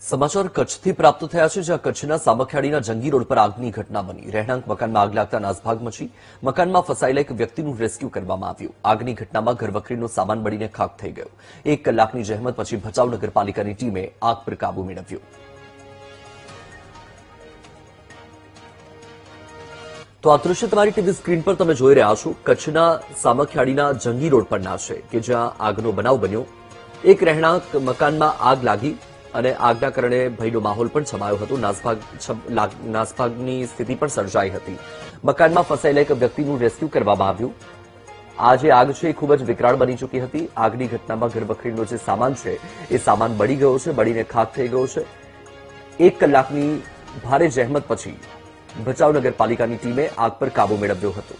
સમાચાર કચ્છથી પ્રાપ્ત થયા છે, જ્યાં કચ્છના સામખિયાળીના જંગી રોડ પર આગની ઘટના બની। રહેણાંક મકાનમાં આગ લાગતા નાસભાગ મચી। મકાનમાં ફસાયેલા એક વ્યક્તિનું રેસ્ક્યુ કરવામાં આવ્યું। આગની ઘટનામાં ઘરવખરીનો સામાન બળીને ખાખ થઈ ગયો। 1 કલાકની જહેમત પછી ભચાઉ નગરપાલિકાની ટીમે આગ પર કાબુ મેળવ્યો। તો આ દૃશ્ય તમારી ટીવી સ્ક્રીન પર તમે જોઈ રહ્યા છો। કચ્છના સામખિયાળીના જંગી રોડ પરના છે કે જ્યાં આગનો બનાવ બન્યો। એક રહેણાંક મકાનમાં આગ લાગી અને આગના કારણે ભયનો માહોલ પણ છવાયો હતો। નાસભાગની સ્થિતિ પણ સર્જાઈ હતી। મકાનમાં ફસાયેલા એક વ્યક્તિનું રેસ્ક્યુ કરવામાં આવ્યું। આ જે આગ છે એ ખૂબ જ વિકરાળ બની ચૂકી હતી। આગની ઘટનામાં ઘરવખરીનો જે સામાન છે એ સામાન બળી ગયો છે, બળીને ખાખ થઈ ગયો છે। 1 કલાકની ભારે જહેમત પછી ભચાઉ નગરપાલિકાની ટીમે આગ પર કાબુ મેળવ્યો હતો।